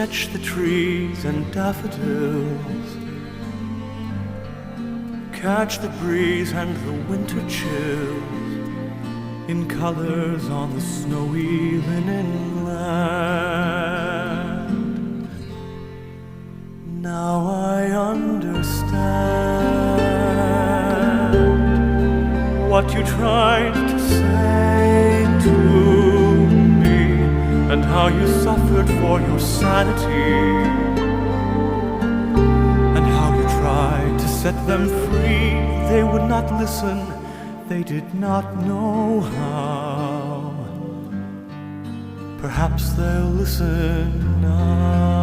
sketch the trees and daffodils, catch the breeze and the winter chills in colors on the snowy linen land. Now I understand what you tried to say to me, and how you suffered for your sanity, and how you tried to set them free. They would not listen, they did not know how. Perhaps they'll listen now.